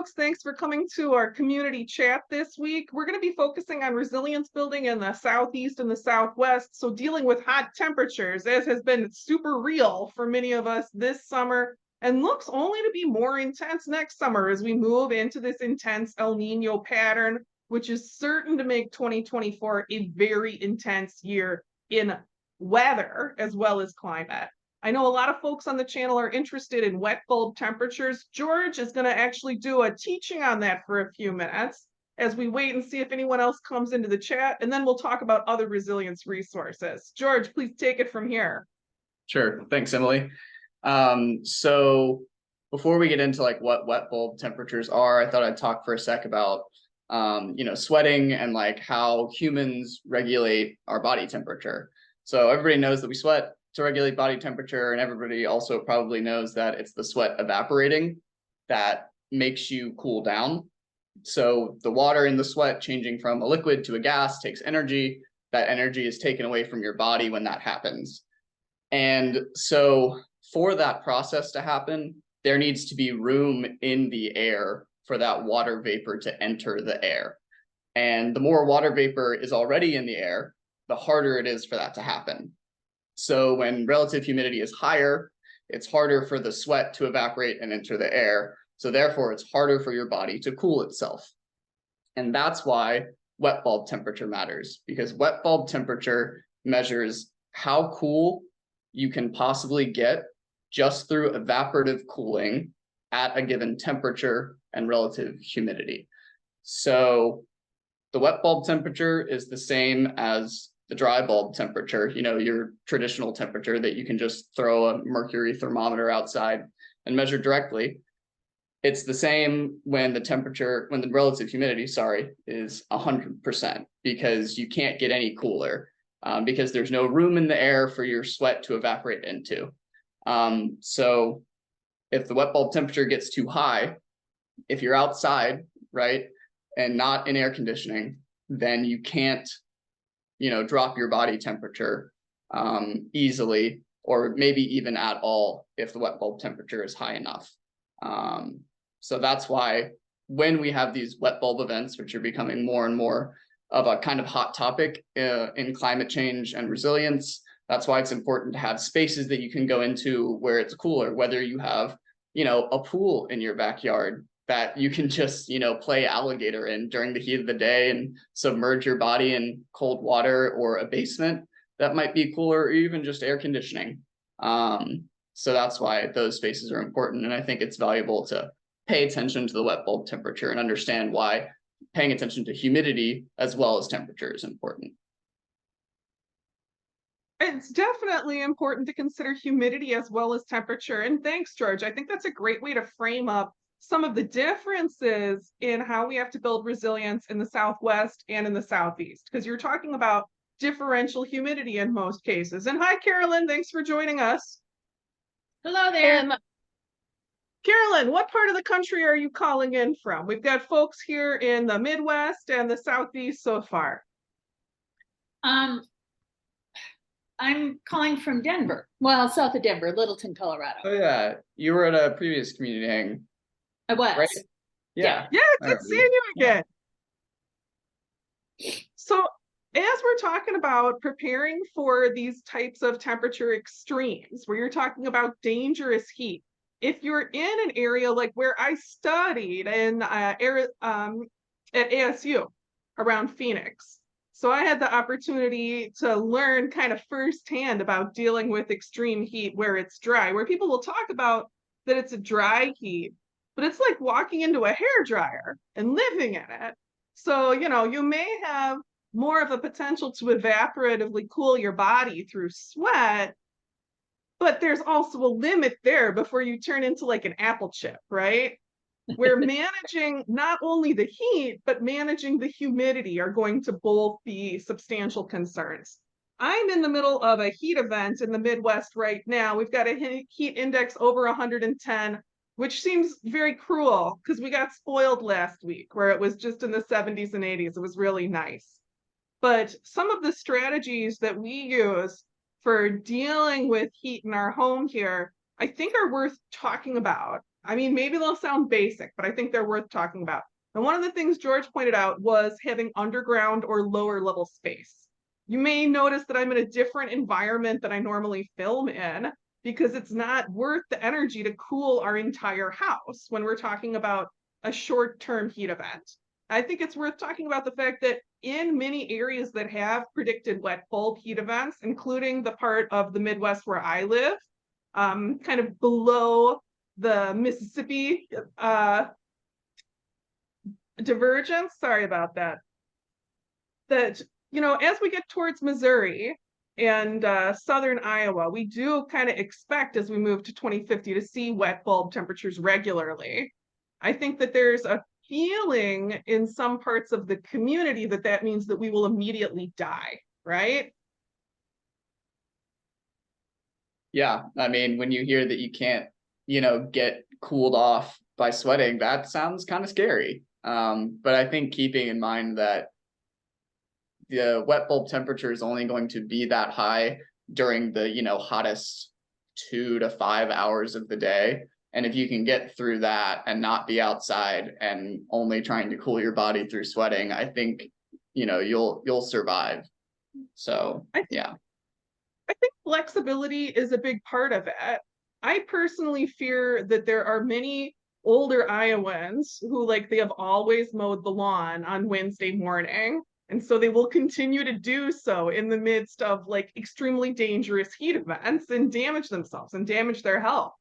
folks. Thanks for coming to our community chat this week. We're going to be focusing on resilience building in the Southeast and the Southwest. So dealing with hot temperatures, as has been super real for many of us this summer and looks only to be more intense next summer as we move into this intense El Nino pattern, which is certain to make 2024 a very intense year in weather as well as climate. I know a lot of folks on the channel are interested in wet bulb temperatures. George is going to actually do a teaching on that for a few minutes as we wait and see if anyone else comes into the chat, and then we'll talk about other resilience resources. George, please take it from here. Sure. Thanks, Emily. So before we get into like what wet bulb temperatures are, I thought I'd talk for a sec about sweating and like how humans regulate our body temperature. So everybody knows that we sweat to regulate body temperature, and everybody also probably knows that it's the sweat evaporating that makes you cool down. So the water in the sweat changing from a liquid to a gas takes energy. That energy is taken away from your body when that happens. And so for that process to happen, there needs to be room in the air for that water vapor to enter the air. And the more water vapor is already in the air, the harder it is for that to happen. So when relative humidity is higher, it's harder for the sweat to evaporate and enter the air. So therefore, it's harder for your body to cool itself. And that's why wet bulb temperature matters, because wet bulb temperature measures how cool you can possibly get just through evaporative cooling at a given temperature and relative humidity. So the wet bulb temperature is the same as the dry bulb temperature, your traditional temperature that you can just throw a mercury thermometer outside and measure directly. It's the same when the relative humidity, is 100%, because you can't get any cooler because there's no room in the air for your sweat to evaporate into. So if the wet bulb temperature gets too high, if you're outside, right, and not in air conditioning, then you can't drop your body temperature easily, or maybe even at all if the wet bulb temperature is high enough. So that's why when we have these wet bulb events, which are becoming more and more of a kind of hot topic in climate change and resilience, that's why it's important to have spaces that you can go into where it's cooler, whether you have, a pool in your backyard that you can just, play alligator in during the heat of the day and submerge your body in cold water, or a basement that might be cooler, or even just air conditioning. So that's why those spaces are important. And I think it's valuable to pay attention to the wet bulb temperature and understand why paying attention to humidity as well as temperature is important. It's definitely important to consider humidity as well as temperature. And thanks, George. I think that's a great way to frame up some of the differences in how we have to build resilience in the Southwest and in the Southeast, because you're talking about differential humidity in most cases. And hi, Carolyn, thanks for joining us. Hello there. Carolyn, what part of the country are you calling in from? We've got folks here in the Midwest and the Southeast so far. I'm calling from Denver. Well, south of Denver, Littleton, Colorado. Oh yeah, you were at a previous community hang. I was. Right? Yeah. Yeah, good seeing you again. So as we're talking about preparing for these types of temperature extremes, where you're talking about dangerous heat, if you're in an area like where I studied in at ASU around Phoenix, so I had the opportunity to learn kind of firsthand about dealing with extreme heat where it's dry, where people will talk about that it's a dry heat, but it's like walking into a hairdryer and living in it. So, you may have more of a potential to evaporatively cool your body through sweat, but there's also a limit there before you turn into like an apple chip, right? Where managing not only the heat, but managing the humidity are going to both be substantial concerns. I'm in the middle of a heat event in the Midwest right now. We've got a heat index over 110, which seems very cruel because we got spoiled last week where it was just in the 70s and 80s. It was really nice. But some of the strategies that we use for dealing with heat in our home here, I think are worth talking about. I mean, maybe they'll sound basic, but I think they're worth talking about. And one of the things George pointed out was having underground or lower level space. You may notice that I'm in a different environment than I normally film in because it's not worth the energy to cool our entire house when we're talking about a short-term heat event. I think it's worth talking about the fact that in many areas that have predicted wet bulb heat events, including the part of the Midwest where I live, kind of below the Mississippi divergence. Sorry about that. That, as we get towards Missouri and southern Iowa, we do kind of expect as we move to 2050 to see wet bulb temperatures regularly. I think that there's a feeling in some parts of the community that that means that we will immediately die, right? Yeah, I mean, when you hear that you can't, get cooled off by sweating, that sounds kind of scary. But I think keeping in mind that the wet bulb temperature is only going to be that high during the, hottest 2 to 5 hours of the day. And if you can get through that and not be outside and only trying to cool your body through sweating, I think, you'll survive. So, yeah. I think flexibility is a big part of it. I personally fear that there are many older Iowans who they have always mowed the lawn on Wednesday morning. And so they will continue to do so in the midst of extremely dangerous heat events and damage themselves and damage their health.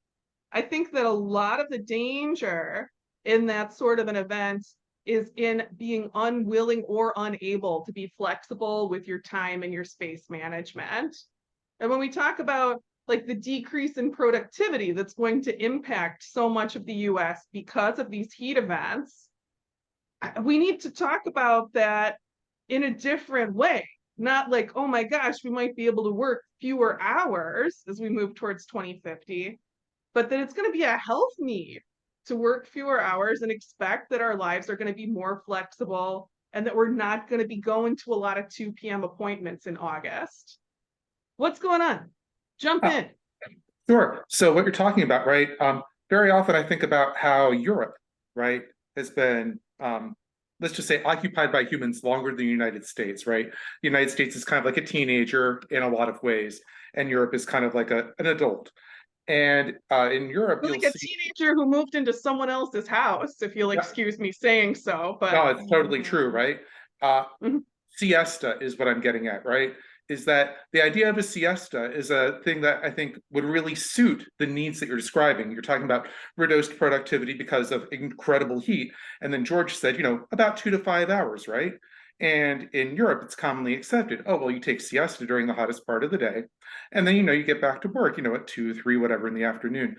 I think that a lot of the danger in that sort of an event is in being unwilling or unable to be flexible with your time and your space management. And when we talk about the decrease in productivity that's going to impact so much of the US because of these heat events, we need to talk about that in a different way. Not oh my gosh, we might be able to work fewer hours as we move towards 2050, but that it's going to be a health need to work fewer hours and expect that our lives are going to be more flexible and that we're not going to be going to a lot of 2 p.m. appointments in August. What's going on? Jump in. Sure. So what you're talking about, right? Very often I think about how Europe, right, has been, let's just say, occupied by humans longer than the United States, right? The United States is kind of like a teenager in a lot of ways, and Europe is kind of like an adult. And in Europe, you'll see a teenager who moved into someone else's house, if you'll excuse me saying so. But no, it's totally true, right? Siesta is what I'm getting at, right? Is that the idea of a siesta is a thing that I think would really suit the needs that you're describing. You're talking about reduced productivity because of incredible heat. And then George said, about 2 to 5 hours, right? And in Europe, it's commonly accepted. Oh, well, you take siesta during the hottest part of the day. And then, you get back to work, at 2, 3, whatever in the afternoon.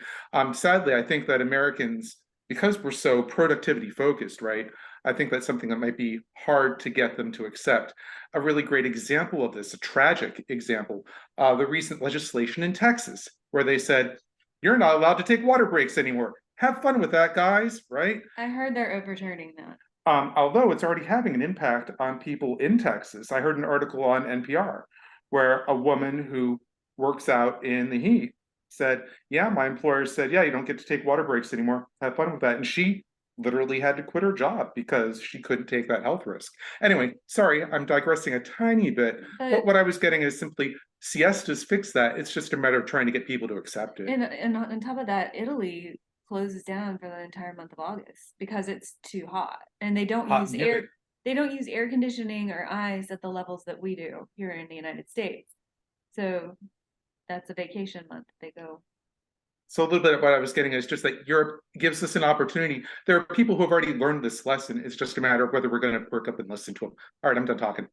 Sadly, I think that Americans, because we're so productivity focused, right? I think that's something that might be hard to get them to accept. A really great example of this, a tragic example, the recent legislation in Texas, where they said, you're not allowed to take water breaks anymore. Have fun with that, guys, right? I heard they're overturning that. Although it's already having an impact on people in Texas. I heard an article on NPR where a woman who works out in the heat said, yeah, my employer said, yeah, you don't get to take water breaks anymore. Have fun with that. And she literally had to quit her job because she couldn't take that health risk. Anyway, sorry, I'm digressing a tiny bit, but what I was getting is simply siestas fix that. It's just a matter of trying to get people to accept it. And on top of that, Italy closes down for the entire month of August because it's too hot, and they don't use air. They don't use air conditioning or ice at the levels that we do here in the United States. So that's a vacation month. They go. So a little bit of what I was getting is just that Europe gives us an opportunity. There are people who have already learned this lesson. It's just a matter of whether we're going to work up and listen to them. All right, I'm done talking.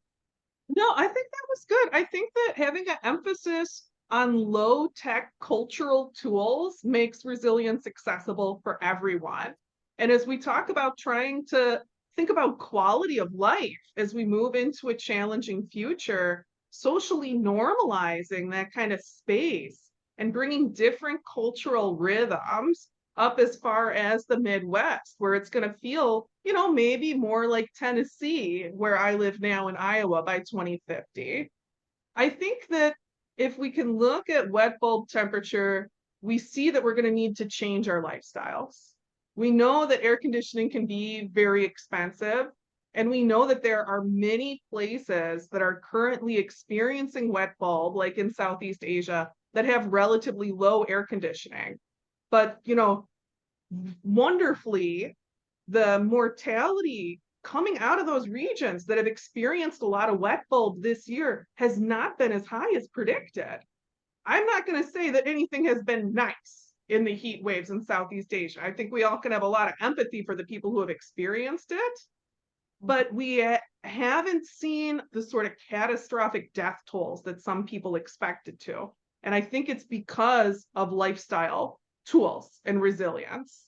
No, I think that was good. I think that having an emphasis on low tech cultural tools makes resilience accessible for everyone. And as we talk about trying to think about quality of life as we move into a challenging future, socially normalizing that kind of space and bringing different cultural rhythms up as far as the Midwest, where it's going to feel, maybe more like Tennessee, where I live now in Iowa by 2050. I think that if we can look at wet bulb temperature we see that we're going to need to change our lifestyles. We know that air conditioning can be very expensive, and we know that there are many places that are currently experiencing wet bulb, like in Southeast Asia, that have relatively low air conditioning. But, you know, wonderfully, the mortality coming out of those regions that have experienced a lot of wet bulb this year has not been as high as predicted. I'm not going to say that anything has been nice in the heat waves in Southeast Asia. I think we all can have a lot of empathy for the people who have experienced it, but we haven't seen the sort of catastrophic death tolls that some people expected to. And I think it's because of lifestyle tools and resilience.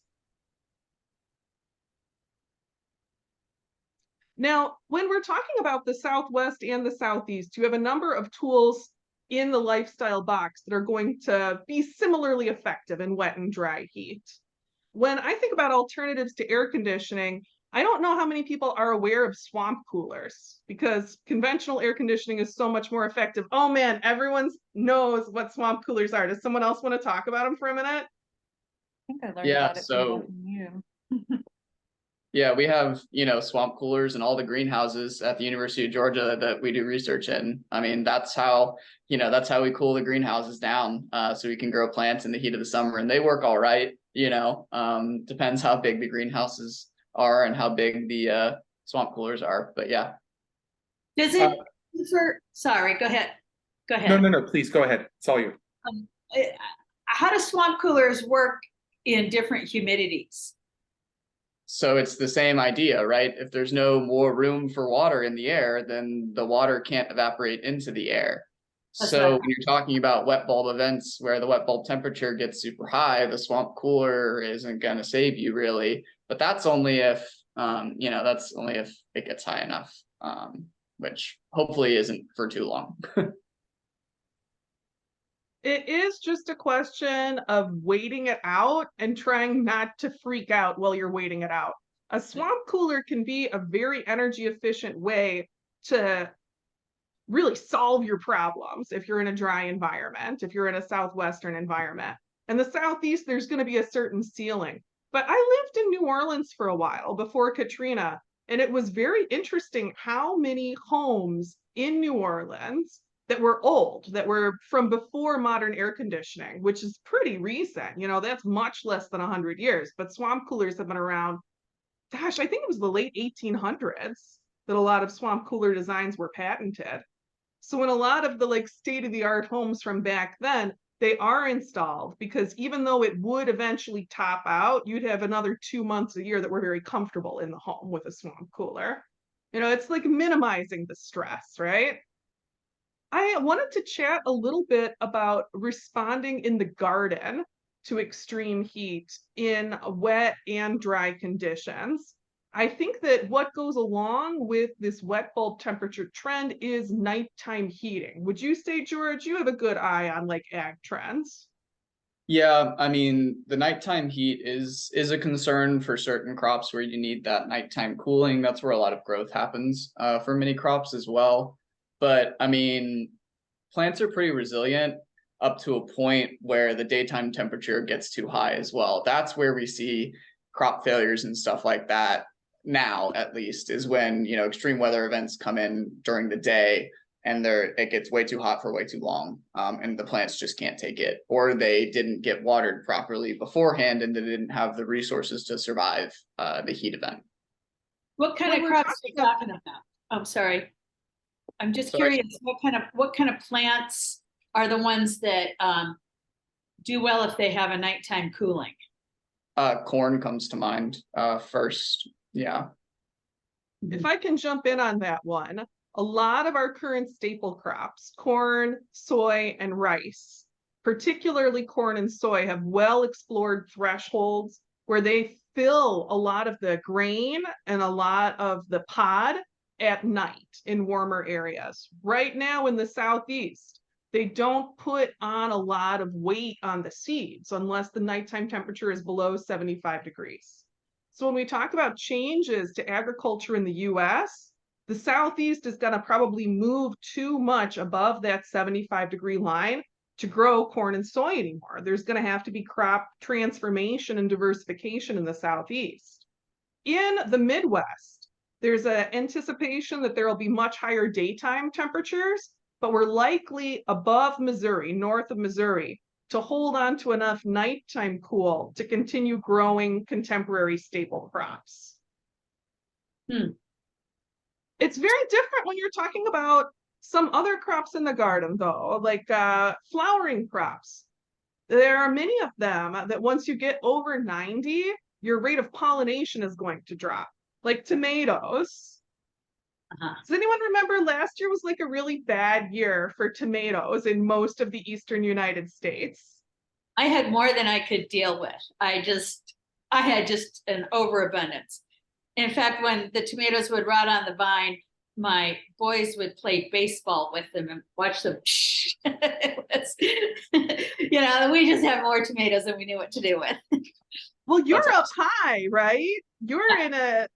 Now, when we're talking about the Southwest and the Southeast, you have a number of tools in the lifestyle box that are going to be similarly effective in wet and dry heat. When I think about alternatives to air conditioning, I don't know how many people are aware of swamp coolers, because conventional air conditioning is so much more effective. Oh man, everyone knows what swamp coolers are. Does someone else want to talk about them for a minute? I think I learned Yeah, about it from so watching you. yeah, we have, swamp coolers and all the greenhouses at the University of Georgia that we do research in. I mean, that's how we cool the greenhouses down, so we can grow plants in the heat of the summer, and they work all right. Depends how big the greenhouses are and how big the swamp coolers are. But yeah. Does it, sorry, go ahead. Go ahead. No, please go ahead. It's all you. How do swamp coolers work in different humidities? So it's the same idea, right? If there's no more room for water in the air, then the water can't evaporate into the air. So when you're talking about wet bulb events where the wet bulb temperature gets super high, the swamp cooler isn't going to save you really. But that's only if, it gets high enough, which hopefully isn't for too long. It is just a question of waiting it out and trying not to freak out while you're waiting it out. A swamp cooler can be a very energy efficient way to really solve your problems if you're in a dry environment, if you're in a southwestern environment. In the Southeast, there's going to be a certain ceiling. But I lived in New Orleans for a while before Katrina, and it was very interesting how many homes in New Orleans that were old, that were from before modern air conditioning, which is pretty recent. That's much less than 100 years, but swamp coolers have been around, gosh, I think it was the late 1800s that a lot of swamp cooler designs were patented. So in a lot of the state-of-the-art homes from back then, they are installed, because even though it would eventually top out, you'd have another 2 months a year that were very comfortable in the home with a swamp cooler. It's like minimizing the stress, right? I wanted to chat a little bit about responding in the garden to extreme heat in wet and dry conditions. I think that what goes along with this wet bulb temperature trend is nighttime heating. Would you say, George, you have a good eye on ag trends? Yeah, I mean, the nighttime heat is a concern for certain crops where you need that nighttime cooling. That's where a lot of growth happens for many crops as well. But I mean, plants are pretty resilient up to a point where the daytime temperature gets too high as well. That's where we see crop failures and stuff like that now, at least, is when, extreme weather events come in during the day and it gets way too hot for way too long, and the plants just can't take it, or they didn't get watered properly beforehand and they didn't have the resources to survive the heat event. What kind of crops are you talking about? I'm sorry. I'm just curious, what kind of plants are the ones that do well if they have a nighttime cooling? Corn comes to mind first. Yeah. If I can jump in on that one, a lot of our current staple crops, corn, soy, and rice, particularly corn and soy, have well explored thresholds where they fill a lot of the grain and a lot of the pod at night in warmer areas. Right now in the Southeast, they don't put on a lot of weight on the seeds unless the nighttime temperature is below 75 degrees. So when we talk about changes to agriculture in the US, the Southeast is going to probably move too much above that 75-degree line to grow corn and soy anymore. There's going to have to be crop transformation and diversification in the Southeast. In the Midwest, there's an anticipation that there will be much higher daytime temperatures, but we're likely above Missouri, north of Missouri, to hold on to enough nighttime cool to continue growing contemporary staple crops. It's very different when you're talking about some other crops in the garden, though, like flowering crops. There are many of them that once you get over 90, your rate of pollination is going to drop, like tomatoes. Does anyone remember last year was like a really bad year for tomatoes in most of the eastern United States? I had more than I could deal with. I had just an overabundance. In fact, when the tomatoes would rot on the vine, my boys would play baseball with them and watch them. We just have more tomatoes than we knew what to do with. Well, you're up high, right? You're in a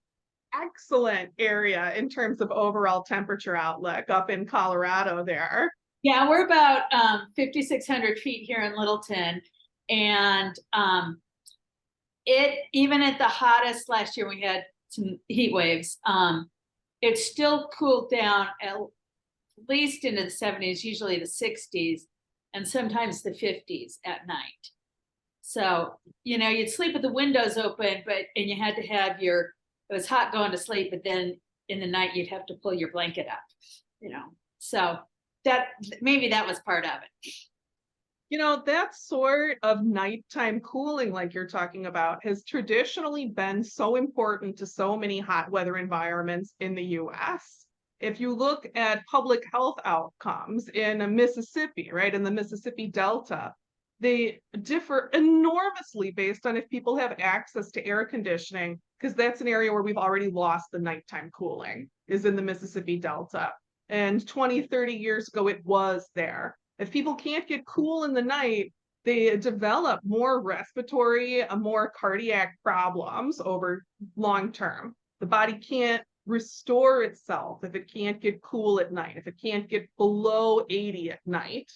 excellent area in terms of overall temperature outlook up in Colorado there. Yeah, we're about 5,600 feet here in Littleton. And it, even at the hottest last year, we had some heat waves. It still cooled down at least into the 70s, usually the 60s, and sometimes the 50s at night. So, you'd sleep with the windows open, and you had to have it was hot going to sleep, but then in the night you'd have to pull your blanket up, so maybe that was part of it. That sort of nighttime cooling, like you're talking about, has traditionally been so important to so many hot weather environments in the US. If you look at public health outcomes in Mississippi, right, in the Mississippi Delta, they differ enormously based on if people have access to air conditioning, because that's an area where we've already lost the nighttime cooling, is in the Mississippi Delta. And 20, 30 years ago, it was there. If people can't get cool in the night, they develop more respiratory, more cardiac problems over long term. The body can't restore itself if it can't get cool at night, if it can't get below 80 at night.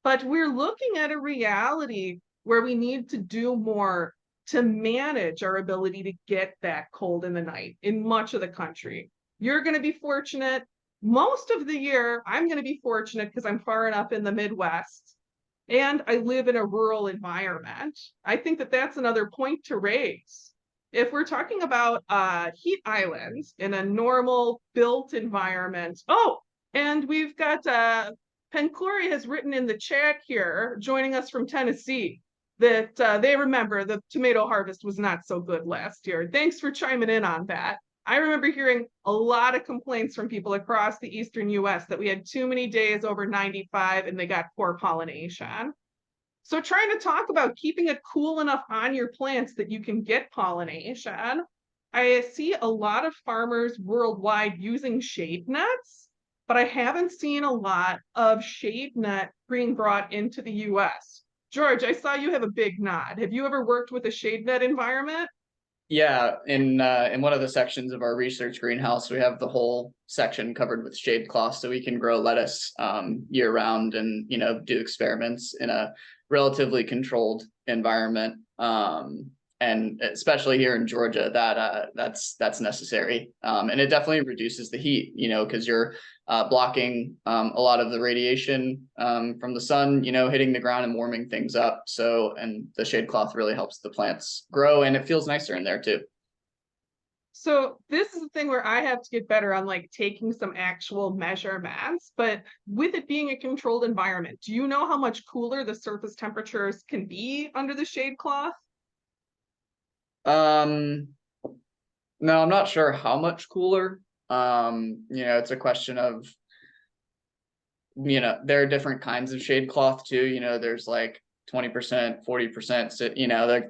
But we're looking at a reality where we need to do more to manage our ability to get that cold in the night in much of the country. You're going to be fortunate. Most of the year, I'm going to be fortunate because I'm far enough in the Midwest and I live in a rural environment. I think that that's another point to raise. If we're talking about heat islands in a normal built environment, and we've got Pencori has written in the chat here, joining us from Tennessee, that they remember the tomato harvest was not so good last year. Thanks for chiming in on that. I remember hearing a lot of complaints from people across the eastern US that we had too many days over 95 and they got poor pollination. So trying to talk about keeping it cool enough on your plants that you can get pollination. I see a lot of farmers worldwide using shade nets, but I haven't seen a lot of shade net being brought into the US. George, I saw you have a big nod. Have you ever worked with a shade net environment? Yeah, in one of the sections of our research greenhouse, we have the whole section covered with shade cloth, so we can grow lettuce year round and do experiments in a relatively controlled environment. And especially here in Georgia, that's necessary, and it definitely reduces the heat, because you're blocking a lot of the radiation from the sun, hitting the ground and warming things up. So, and the shade cloth really helps the plants grow, and it feels nicer in there too. So this is the thing where I have to get better on like taking some actual measurements, but with it being a controlled environment, do you know how much cooler the surface temperatures can be under the shade cloth? No, I'm not sure how much cooler. It's a question of, there are different kinds of shade cloth too. There's like 20%, 40%. So,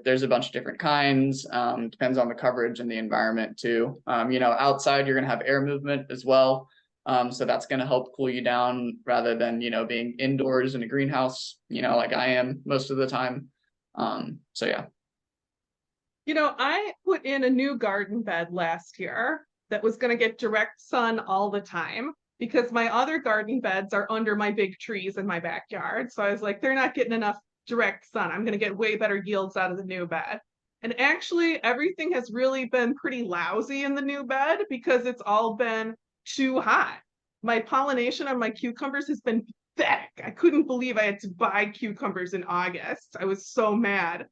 there's a bunch of different kinds. Depends on the coverage and the environment too. Outside you're gonna have air movement as well. So that's gonna help cool you down rather than, being indoors in a greenhouse, like I am most of the time. So yeah. I put in a new garden bed last year that was going to get direct sun all the time. because my other garden beds are under my big trees in my backyard. So I was like, they're not getting enough direct sun. I'm going to get way better yields out of the new bed. And actually, everything has really been pretty lousy in the new bed because it's all been too hot. My pollination on my cucumbers has been pathetic. I couldn't believe I had to buy cucumbers in August. I was so mad.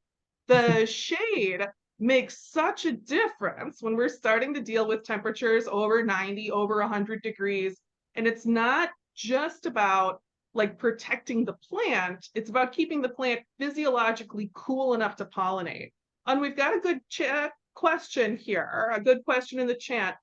The shade makes such a difference when we're starting to deal with temperatures over 90, over 100 degrees. And it's not just about like protecting the plant, it's about keeping the plant physiologically cool enough to pollinate. And we've got a good question here, a good question in the chat.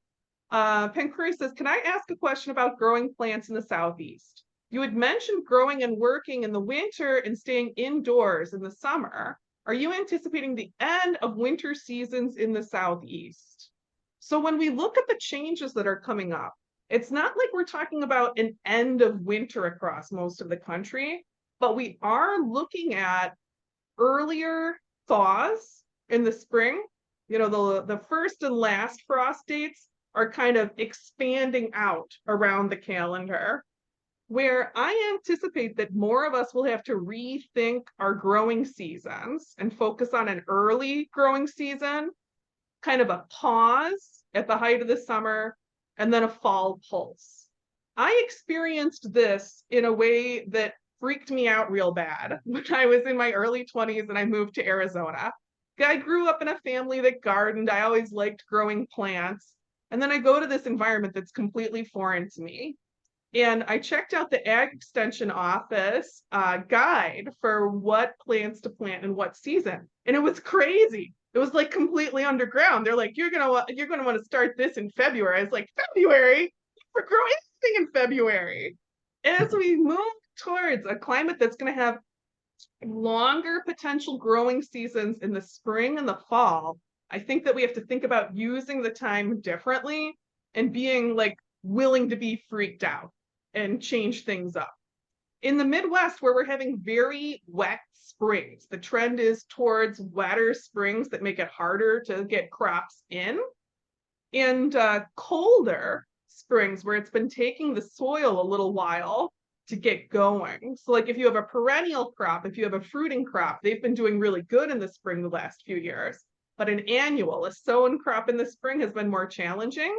Pencuri says, can I ask a question about growing plants in the Southeast? You had mentioned growing and working in the winter and staying indoors in the summer. Are you anticipating the end of winter seasons in the Southeast? So when we look at the changes that are coming up, it's not like we're talking about an end of winter across most of the country, but we are looking at earlier thaws in the spring. You know, the first and last frost dates are kind of expanding out around the calendar, where I anticipate that more of us will have to rethink our growing seasons and focus on an early growing season, kind of a pause at the height of the summer, and then a fall pulse. I experienced this in a way that freaked me out real bad when I was in my early 20s and I moved to Arizona. I grew up in a family that gardened. I always liked growing plants. And then I go to this environment that's completely foreign to me. And I checked out the Ag Extension Office guide for what plants to plant in what season. And it was crazy. It was like completely underground. They're like, you're gonna want to start this in February. I was like, February? We're growing anything in February. As we move towards a climate that's gonna have longer potential growing seasons in the spring and the fall, I think that we have to think about using the time differently and being like willing to be freaked out and change things up. In the Midwest, where we're having very wet springs, the trend is towards wetter springs that make it harder to get crops in, and colder springs where it's been taking the soil a little while to get going. So like if you have a perennial crop, if you have a fruiting crop, they've been doing really good in the spring the last few years. But an annual, a sown crop in the spring has been more challenging.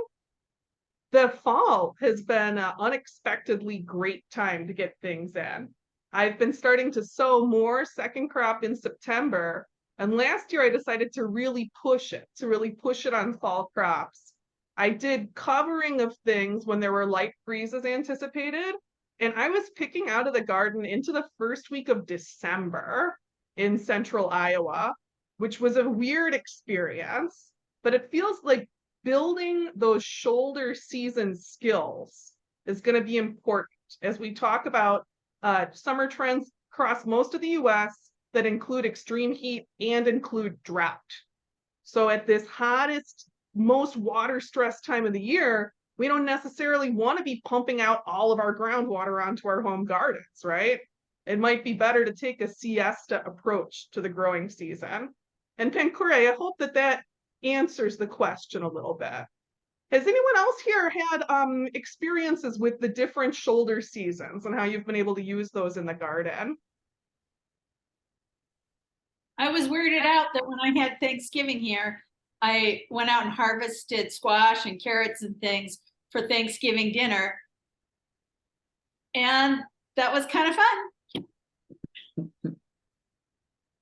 The fall has been an unexpectedly great time to get things in. I've been starting to sow more second crop in September. And last year I decided to really push it on fall crops. I did covering of things when there were light freezes anticipated. And I was picking out of the garden into the first week of December in central Iowa, which was a weird experience, but it feels like building those shoulder season skills is going to be important as we talk about summer trends across most of the US that include extreme heat and include drought. So at this hottest, most water stressed time of the year, we don't necessarily want to be pumping out all of our groundwater onto our home gardens, right? It might be better to take a siesta approach to the growing season. And Pencuri, I hope that answers the question a little bit. Has anyone else here had experiences with the different shoulder seasons and how you've been able to use those in the garden? I was weirded out that when I had Thanksgiving here, I went out and harvested squash and carrots and things for Thanksgiving dinner. And that was kind of fun.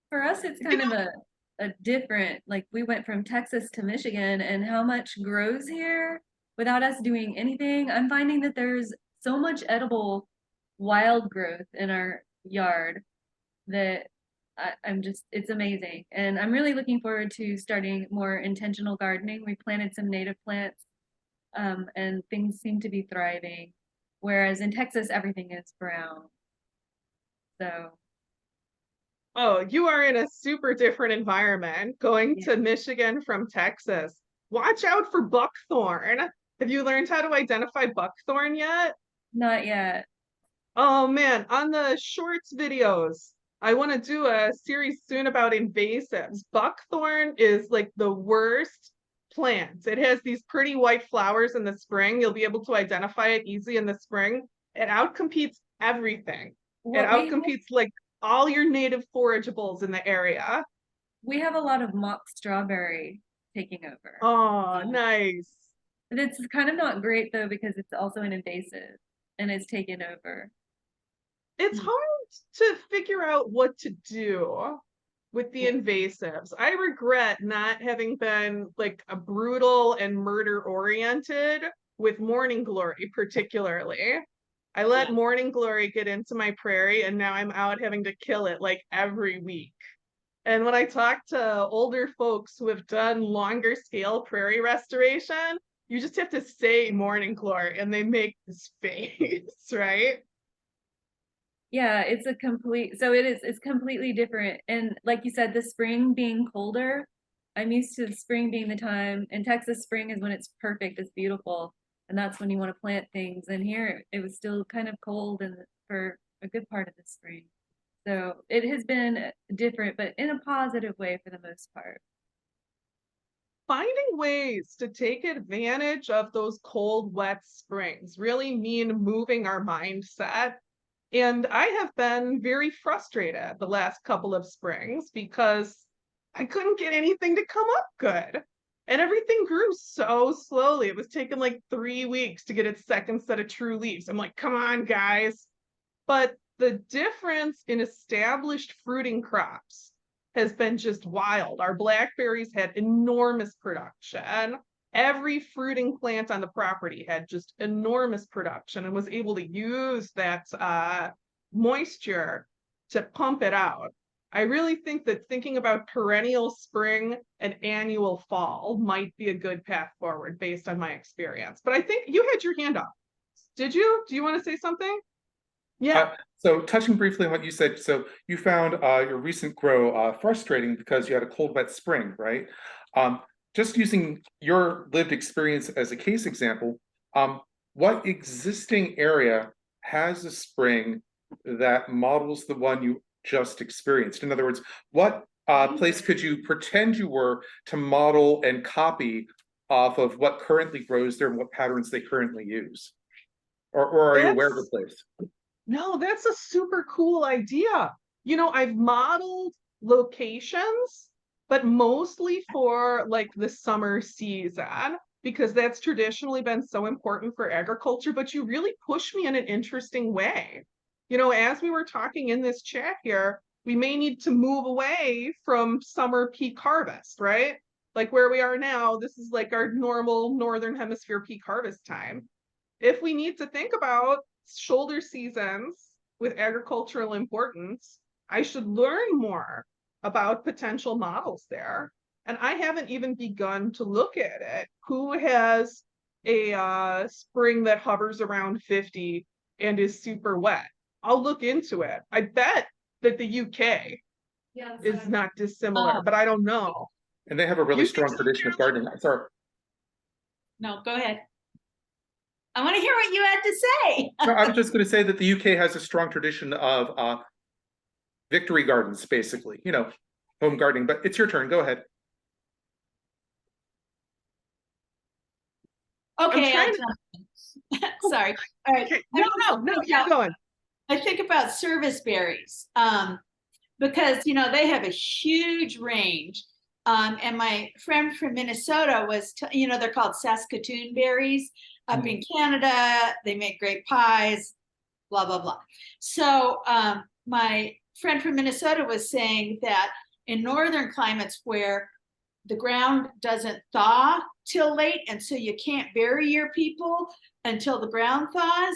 For us, it's kind of a different, like we went from Texas to Michigan, and how much grows here without us doing anything. I'm finding that there's so much edible wild growth in our yard that it's amazing. And I'm really looking forward to starting more intentional gardening. We planted some native plants and things seem to be thriving. Whereas in Texas, everything is brown. So. Oh, you are in a super different environment going to Michigan from Texas. Watch out for buckthorn. Have you learned how to identify buckthorn yet? Not yet. Oh man, on the shorts videos, I want to do a series soon about invasives. Buckthorn is like the worst plants. It has these pretty white flowers in the spring. You'll be able to identify it easy in the spring. It outcompetes everything. It outcompetes like all your native forageables in the area. We have a lot of mock strawberry taking over. Oh, nice. It's kind of not great though, because it's also an invasive and it's taken over. It's hard to figure out what to do with the invasives. I regret not having been like a brutal and murder oriented with morning glory, particularly. I let morning glory get into my prairie, and now I'm out having to kill it like every week. And when I talk to older folks who have done longer scale prairie restoration, you just have to say morning glory and they make this face, right? Yeah, it's completely different. And like you said, the spring being colder, I'm used to the spring being the time. In Texas, spring is when it's perfect, it's beautiful, and that's when you want to plant things. And here it was still kind of cold and for a good part of the spring. So it has been different, but in a positive way for the most part. Finding ways to take advantage of those cold, wet springs really mean moving our mindset. And I have been very frustrated the last couple of springs because I couldn't get anything to come up good. And everything grew so slowly. It was taking like 3 weeks to get its second set of true leaves. I'm like, come on, guys. But the difference in established fruiting crops has been just wild. Our blackberries had enormous production. Every fruiting plant on the property had just enormous production and was able to use that moisture to pump it out. I really think that thinking about perennial spring and annual fall might be a good path forward based on my experience. But I think you had your hand up. Did you? Do you want to say something? Yeah. So touching briefly on what you said, so you found your recent grow frustrating because you had a cold, wet spring, right? Just using your lived experience as a case example, what existing area has a spring that models the one you just experienced? In other words, what place could you pretend you were to model and copy off of what currently grows there and what patterns they currently use? Or are you aware of the place? No, that's a super cool idea. You know, I've modeled locations, but mostly for like the summer season, because that's traditionally been so important for agriculture. But you really push me in an interesting way. You know, as we were talking in this chat here, we may need to move away from summer peak harvest, right? Like where we are now, this is like our normal Northern Hemisphere peak harvest time. If we need to think about shoulder seasons with agricultural importance, I should learn more about potential models there. And I haven't even begun to look at it. Who has a spring that hovers around 50 and is super wet? I'll look into it. I bet that the UK is not dissimilar, but I don't know. And they have a really strong tradition of gardening. Sorry. No, go ahead. I want to hear what you had to say. No, I was just going to say that the UK has a strong tradition of victory gardens, basically, you know, home gardening, but it's your turn. Go ahead. Okay. Sorry. All right. Okay. No, you're going. I think about service berries because, you know, they have a huge range. And my friend from Minnesota was, you know, they're called Saskatoon berries. Up in Canada, they make great pies, blah, blah, blah. So my friend from Minnesota was saying that in northern climates where the ground doesn't thaw till late, and so you can't bury your people until the ground thaws,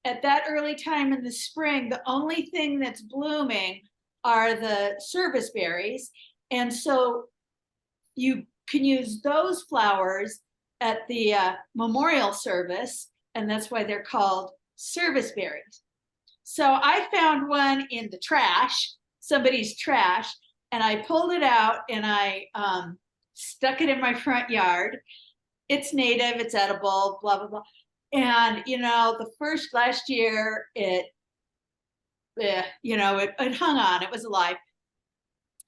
at that early time in the spring, the only thing that's blooming are the service berries. And so you can use those flowers at the memorial service, and that's why they're called service berries. So I found one in the trash, somebody's trash, and I pulled it out and I stuck it in my front yard. It's native, it's edible, blah, blah, blah. And, you know, last year, it hung on, it was alive.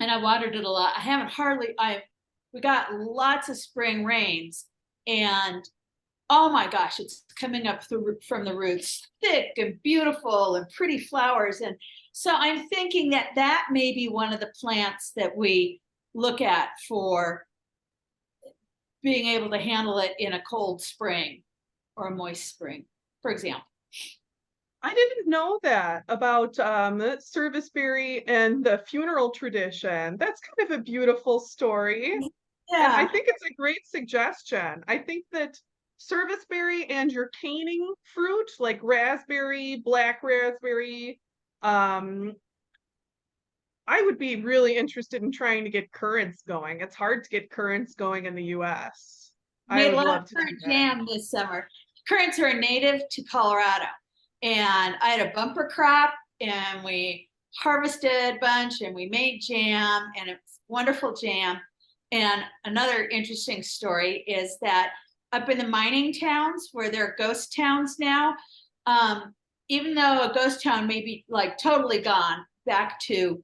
And I watered it a lot. I we got lots of spring rains, and oh my gosh, it's coming up from the roots, thick and beautiful and pretty flowers. And so I'm thinking that that may be one of the plants that we look at for being able to handle it in a cold spring or a moist spring, for example. I didn't know that about serviceberry and the funeral tradition. That's kind of a beautiful story. And I Yeah, think it's a great suggestion. I think that serviceberry and your caning fruit, like raspberry, black raspberry, um, I would be really interested in trying to get currants going. It's hard to get currants going in the US. I made a would lot love of to do currant that. jam this summer. Currants are a native to Colorado, and I had a bumper crop, and we harvested a bunch, and we made jam, and it's wonderful jam. And another interesting story is that up in the mining towns, where they're ghost towns now, even though a ghost town may be like totally gone back to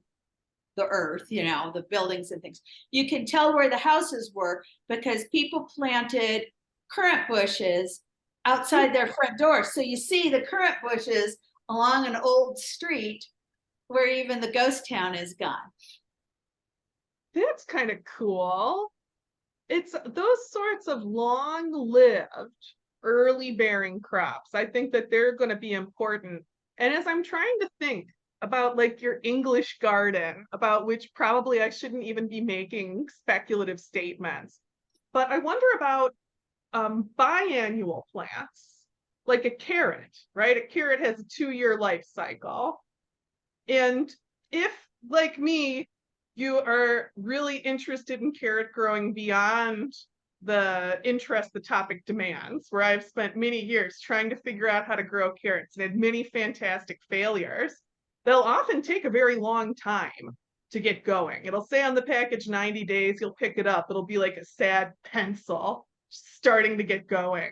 the earth, you know, the buildings and things, you can tell where the houses were because people planted currant bushes outside their front door. So you see the currant bushes along an old street where even the ghost town is gone. That's kind of cool. It's those sorts of long-lived, early bearing crops. I think that they're going to be important. And as I'm trying to think about like your English garden, about which probably I shouldn't even be making speculative statements, but I wonder about biannual plants, like a carrot, right? A carrot has a 2-year life cycle. And if, like me, you are really interested in carrot growing beyond the interest the topic demands, where I've spent many years trying to figure out how to grow carrots and had many fantastic failures, they'll often take a very long time to get going. It'll say on the package 90 days, you'll pick it up. It'll be like a sad pencil starting to get going.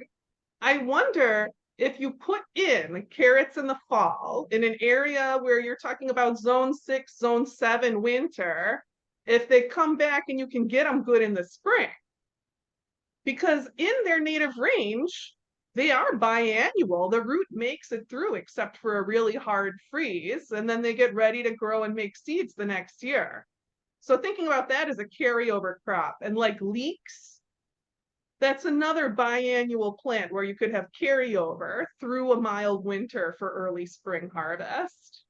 I wonder if you put in carrots in the fall in an area where you're talking about zone 6, zone 7 winter, if they come back and you can get them good in the spring. Because in their native range, they are biannual. The root makes it through except for a really hard freeze, and then they get ready to grow and make seeds the next year. So thinking about that as a carryover crop, and like leeks, that's another biannual plant where you could have carryover through a mild winter for early spring harvest.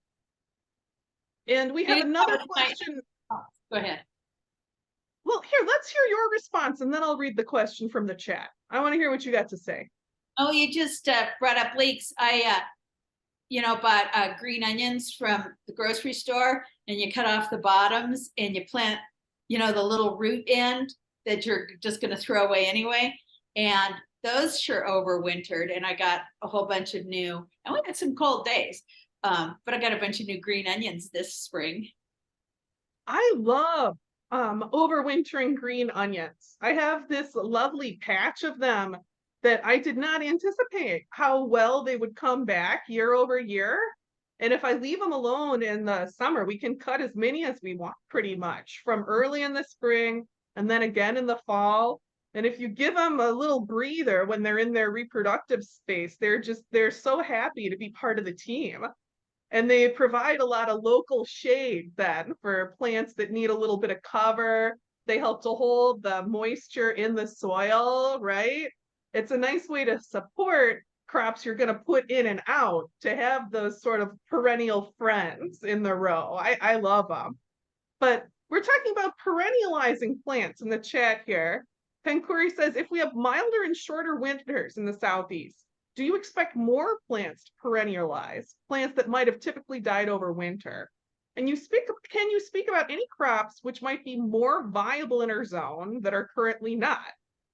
And we have another question. Go ahead. Well, here, let's hear your response and then I'll read the question from the chat. I want to hear what you got to say. Oh, you just brought up leeks. I, bought green onions from the grocery store, and you cut off the bottoms and you plant, the little root end that you're just going to throw away anyway. And those sure overwintered, and I got a whole bunch of new, and we had some cold days, but I got a bunch of new green onions this spring. I love overwintering green onions. I have this lovely patch of them that I did not anticipate how well they would come back year over year. And if I leave them alone in the summer, we can cut as many as we want pretty much from early in the spring and then again in the fall. And if you give them a little breather when they're in their reproductive space, they're so happy to be part of the team. And they provide a lot of local shade then for plants that need a little bit of cover. They help to hold the moisture in the soil, right? It's a nice way to support crops you're going to put in and out to have those sort of perennial friends in the row. I love them. But we're talking about perennializing plants in the chat here. Penkuri says, if we have milder and shorter winters in the Southeast, do you expect more plants to perennialize, plants that might have typically died over winter? And can you speak about any crops which might be more viable in our zone that are currently not?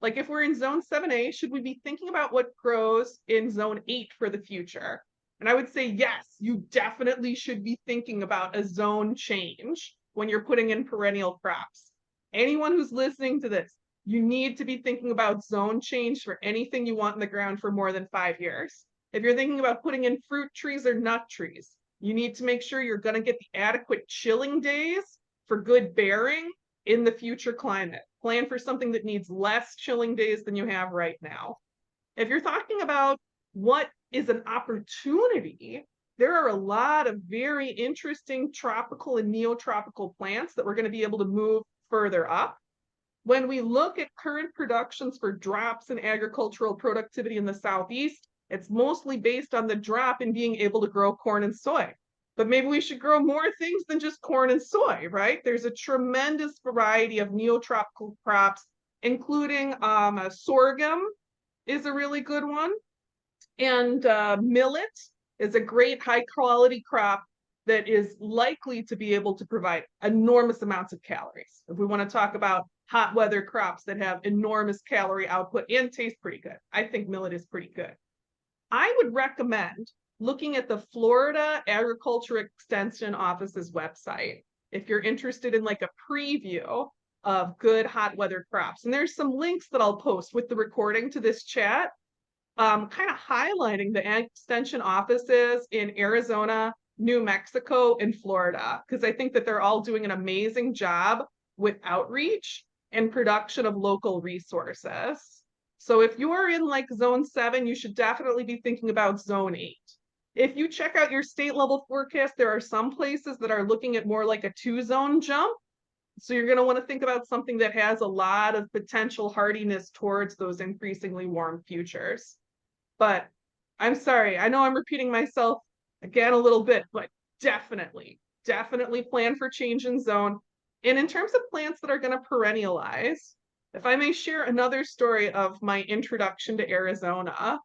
Like if we're in zone 7A, should we be thinking about what grows in zone 8 for the future? And I would say, yes, you definitely should be thinking about a zone change when you're putting in perennial crops. Anyone who's listening to this, you need to be thinking about zone change for anything you want in the ground for more than 5 years. If you're thinking about putting in fruit trees or nut trees, you need to make sure you're going to get the adequate chilling days for good bearing in the future climate. Plan for something that needs less chilling days than you have right now. If you're talking about what is an opportunity, there are a lot of very interesting tropical and neotropical plants that we're going to be able to move further up. When we look at current productions for drops in agricultural productivity in the Southeast, it's mostly based on the drop in being able to grow corn and soy. But maybe we should grow more things than just corn and soy, right? There's a tremendous variety of neotropical crops, including sorghum is a really good one. And millet is a great high quality crop that is likely to be able to provide enormous amounts of calories. If we want to talk about hot weather crops that have enormous calorie output and taste pretty good, I think millet is pretty good. I would recommend looking at the Florida Agriculture Extension Office's website if you're interested in like a preview of good hot weather crops. And there's some links that I'll post with the recording to this chat, kind of highlighting the extension offices in Arizona, New Mexico, and Florida, because I think that they're all doing an amazing job with outreach and production of local resources. So if you're in like zone 7, you should definitely be thinking about zone 8. If you check out your state level forecast, there are some places that are looking at more like a 2-zone jump. So you're going to want to think about something that has a lot of potential hardiness towards those increasingly warm futures. But I'm sorry, I know I'm repeating myself again a little bit, but definitely plan for change in zone. And in terms of plants that are going to perennialize, if I may share another story of my introduction to Arizona,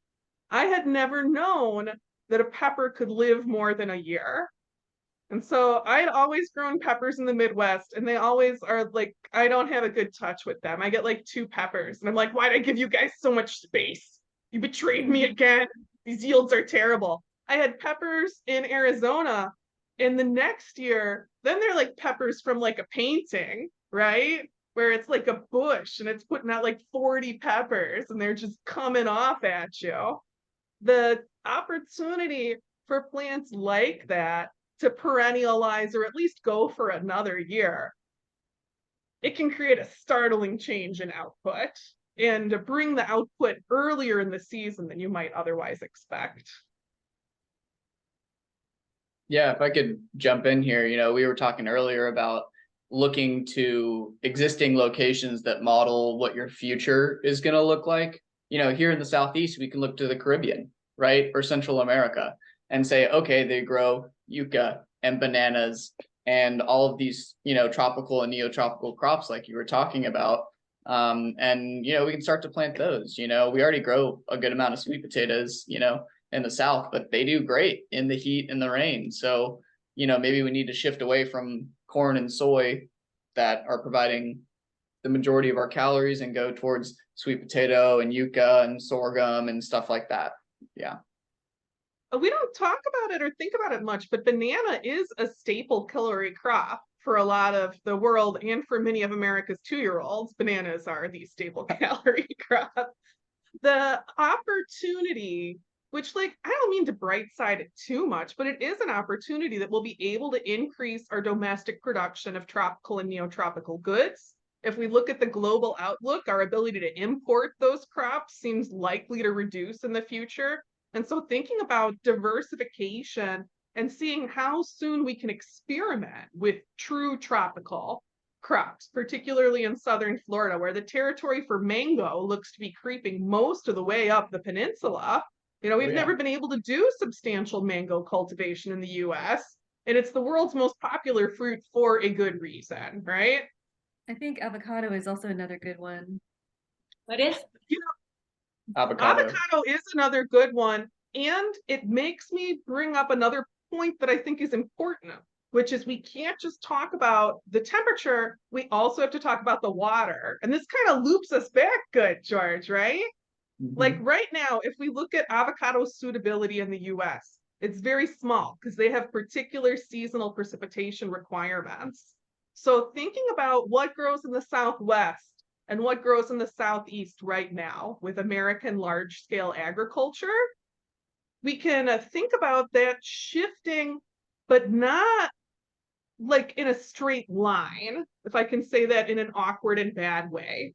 I had never known that a pepper could live more than a year. And so I had always grown peppers in the Midwest, and they always are like, I don't have a good touch with them. I get like 2 peppers, and I'm like, why did I give you guys so much space? You betrayed me again. These yields are terrible. I had peppers in Arizona, and the next year, then they're like peppers from like a painting, right? Where it's like a bush and it's putting out like 40 peppers and they're just coming off at you. The opportunity for plants like that to perennialize or at least go for another year, it can create a startling change in output and to bring the output earlier in the season than you might otherwise expect. Yeah, if I could jump in here, we were talking earlier about looking to existing locations that model what your future is going to look like. Here in the Southeast, we can look to the Caribbean, right? Or Central America and say, okay, they grow yucca and bananas and all of these, tropical and neotropical crops like you were talking about. And, we can start to plant those. We already grow a good amount of sweet potatoes, in the South, but they do great in the heat and the rain. So, maybe we need to shift away from corn and soy that are providing the majority of our calories and go towards sweet potato and yucca and sorghum and stuff like that. Yeah. We don't talk about it or think about it much, but banana is a staple calorie crop for a lot of the world and for many of America's 2-year-olds. Bananas are the staple calorie crop. The opportunity, which I don't mean to bright side it too much, but it is an opportunity that will be able to increase our domestic production of tropical and neotropical goods. If we look at the global outlook, our ability to import those crops seems likely to reduce in the future. And so thinking about diversification and seeing how soon we can experiment with true tropical crops, particularly in southern Florida, where the territory for mango looks to be creeping most of the way up the peninsula. We've never been able to do substantial mango cultivation in the US, and it's the world's most popular fruit for a good reason, right? I think avocado is also another good one. What is? Avocado is another good one. And it makes me bring up another point that I think is important, which is we can't just talk about the temperature. We also have to talk about the water. And this kind of loops us back good, George, right? Mm-hmm. Like right now, if we look at avocado suitability in the US, it's very small because they have particular seasonal precipitation requirements. So thinking about what grows in the Southwest and what grows in the Southeast right now with American large-scale agriculture, we can think about that shifting, but not like in a straight line, if I can say that in an awkward and bad way.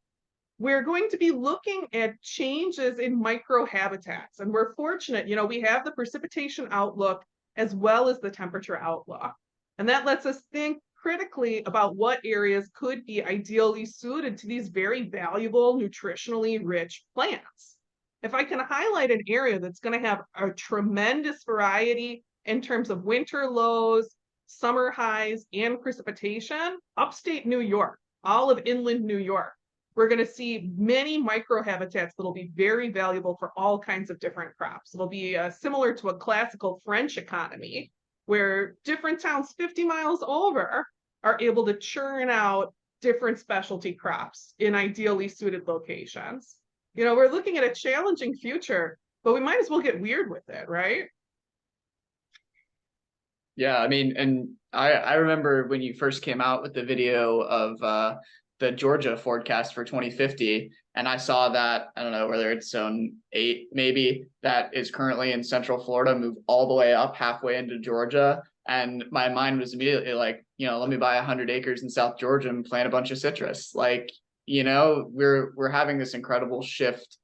We're going to be looking at changes in microhabitats. And we're fortunate, we have the precipitation outlook as well as the temperature outlook. And that lets us think critically about what areas could be ideally suited to these very valuable, nutritionally rich plants. If I can highlight an area that's going to have a tremendous variety in terms of winter lows, summer highs, and precipitation, upstate New York, all of inland New York, we're going to see many microhabitats that'll be very valuable for all kinds of different crops. It'll be similar to a classical French economy, where different towns 50 miles over are able to churn out different specialty crops in ideally suited locations. We're looking at a challenging future, but we might as well get weird with it, right? Yeah, I mean, and I remember when you first came out with the video of the Georgia forecast for 2050, and I saw that, I don't know whether it's zone 8 maybe, that is currently in Central Florida, move all the way up halfway into Georgia, and my mind was immediately like, let me buy 100 acres in South Georgia and plant a bunch of citrus. Like, we're having this incredible shift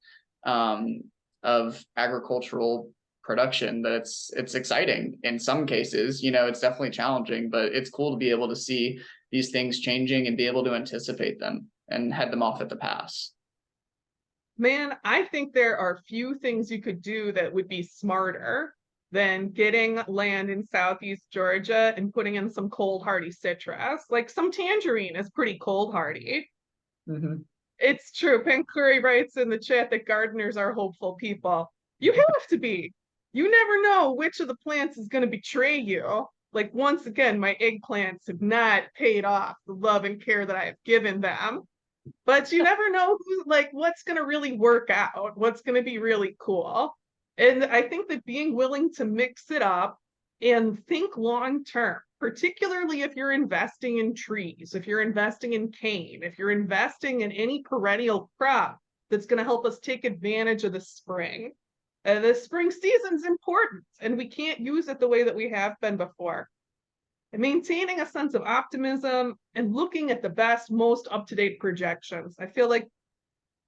of agricultural production that it's exciting in some cases. It's definitely challenging, but it's cool to be able to see these things changing and be able to anticipate them and head them off at the pass. Man, I think there are few things you could do that would be smarter than getting land in Southeast Georgia and putting in some cold hardy citrus. Like some tangerine is pretty cold hardy. Mm-hmm. It's true. Pen Curry writes in the chat that gardeners are hopeful people. You have to be. You never know which of the plants is going to betray you. Like, once again, my eggplants have not paid off the love and care that I have given them. But you never know what's going to really work out, what's going to be really cool. And I think that being willing to mix it up and think long term, particularly if you're investing in trees, if you're investing in cane, if you're investing in any perennial crop that's going to help us take advantage of the spring. The spring season's important, and we can't use it the way that we have been before. And maintaining a sense of optimism and looking at the best, most up-to-date projections. I feel like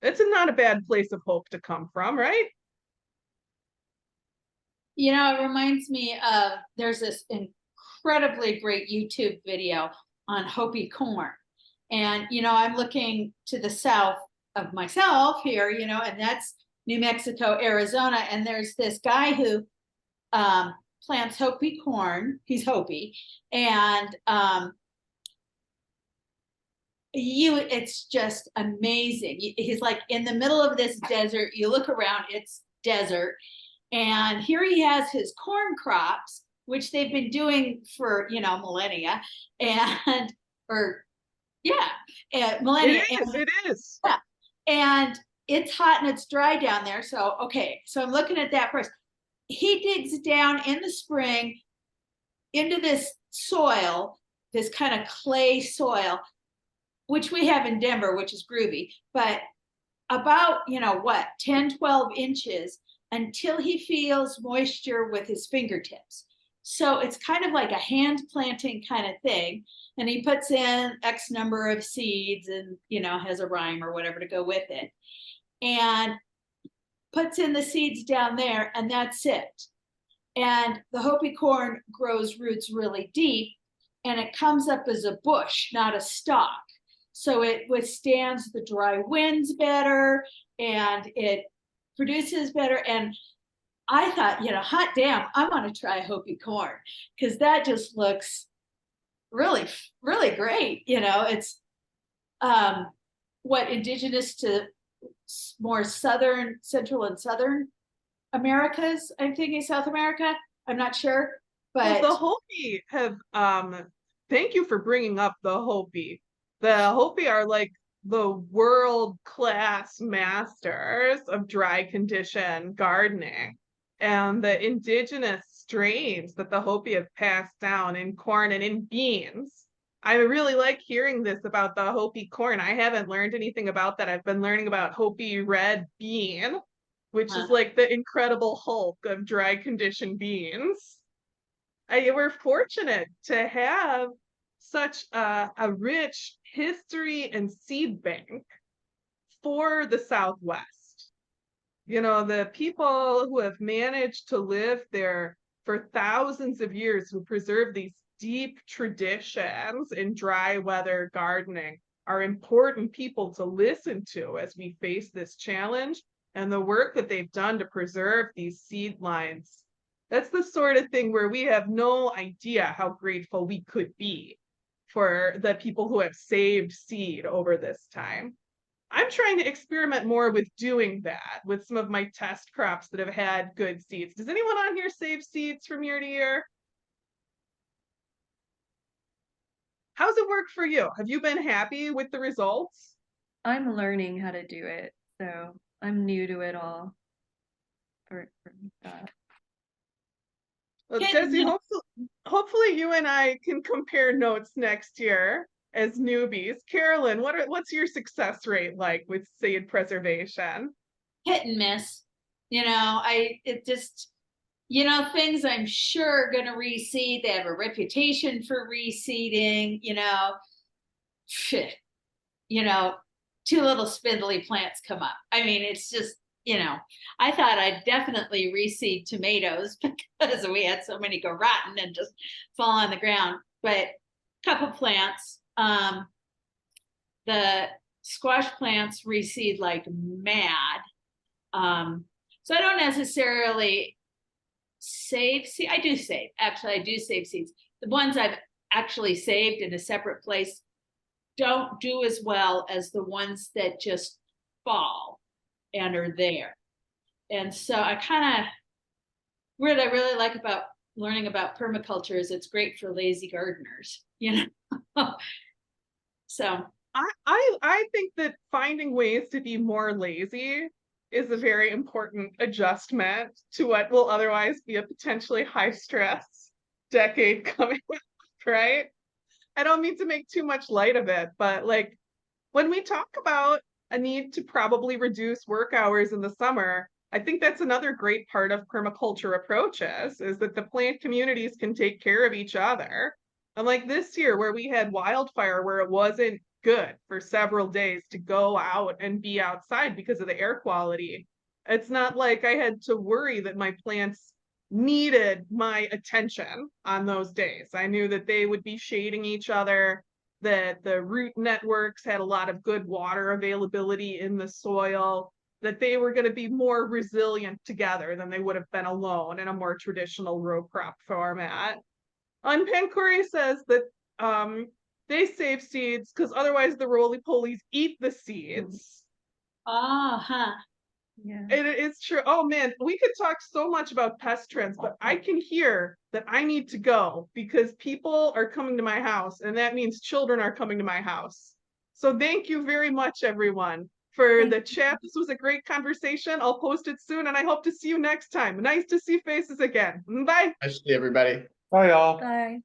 it's not a bad place of hope to come from, right? It reminds me of, there's this incredibly great YouTube video on Hopi corn. And, I'm looking to the south of myself here, and that's New Mexico, Arizona. And there's this guy who plants Hopi corn. He's Hopi. And it's just amazing. He's like in the middle of this desert. You look around, it's desert. And here he has his corn crops, which they've been doing for, millennia. And, millennia. It is. Yeah. And it's hot and it's dry down there. So, okay. So I'm looking at that first. He digs down in the spring into this soil, this kind of clay soil, which we have in Denver, which is groovy, but about, 10, 12 inches until he feels moisture with his fingertips. So it's kind of like a hand planting kind of thing. And he puts in X number of seeds and, has a rhyme or whatever to go with it. And puts in the seeds down there, and that's it. And the Hopi corn grows roots really deep, and it comes up as a bush, not a stalk. So it withstands the dry winds better, and it produces better. And I thought, hot damn, I want to try Hopi corn, because that just looks really, really great. It's indigenous to more southern, central and southern Americas. I'm thinking South America. I'm not sure, but the Hopi have. Thank you for bringing up the Hopi. The Hopi are like the world-class masters of dry condition gardening, and the indigenous strains that the Hopi have passed down in corn and in beans. I really like hearing this about the Hopi corn. I haven't learned anything about that. I've been learning about Hopi red bean, which is like the incredible Hulk of dry condition beans. We're fortunate to have such a rich history and seed bank for the Southwest. You know, the people who have managed to live there for thousands of years, who preserve these deep traditions in dry weather gardening, are important people to listen to as we face this challenge, and the work that they've done to preserve these seed lines. That's the sort of thing where we have no idea how grateful we could be for the people who have saved seed over this time. I'm trying to experiment more with doing that with some of my test crops that have had good seeds. Does anyone on here save seeds from year to year? How's it work for you? Have you been happy with the results? I'm learning how to do it, so I'm new to it all. For that. Well, Hit and Desi, miss. hopefully you and I can compare notes next year as newbies. Carolyn, what's your success rate like with seed preservation? Hit and miss. You know, it just, you know, things I'm sure are gonna reseed. They have a reputation for reseeding, you know. You know, two little spindly plants come up. I mean, it's just, you know, I thought I'd definitely reseed tomatoes because we had so many go rotten and just fall on the ground. But a couple plants, the squash plants reseed like mad. So I don't necessarily save seed. I do save. Actually, I do save seeds. The ones I've actually saved in a separate place don't do as well as the ones that just fall and are there. And so I kind of, what I really like about learning about permaculture is it's great for lazy gardeners, you know. So I think that finding ways to be more lazy is a very important adjustment to what will otherwise be a potentially high stress decade coming up, right? I don't mean to make too much light of it, but like when we talk about a need to probably reduce work hours in the summer, I think that's another great part of permaculture approaches is that the plant communities can take care of each other. And like this year where we had wildfire where it wasn't good for several days to go out and be outside because of the air quality. It's not like I had to worry that my plants needed my attention on those days. I knew that they would be shading each other, that the root networks had a lot of good water availability in the soil, that they were going to be more resilient together than they would have been alone in a more traditional row crop format. And Pancori says that they save seeds because otherwise the roly-polies eat the seeds. Yeah. It's true. Oh man, we could talk so much about pest trends, but I can hear that I need to go because people are coming to my house, and that means children are coming to my house. So thank you very much, everyone, for the chat. This was a great conversation. I'll post it soon, and I hope to see you next time. Nice to see faces again. Bye. Nice to see everybody. Bye, y'all. Bye.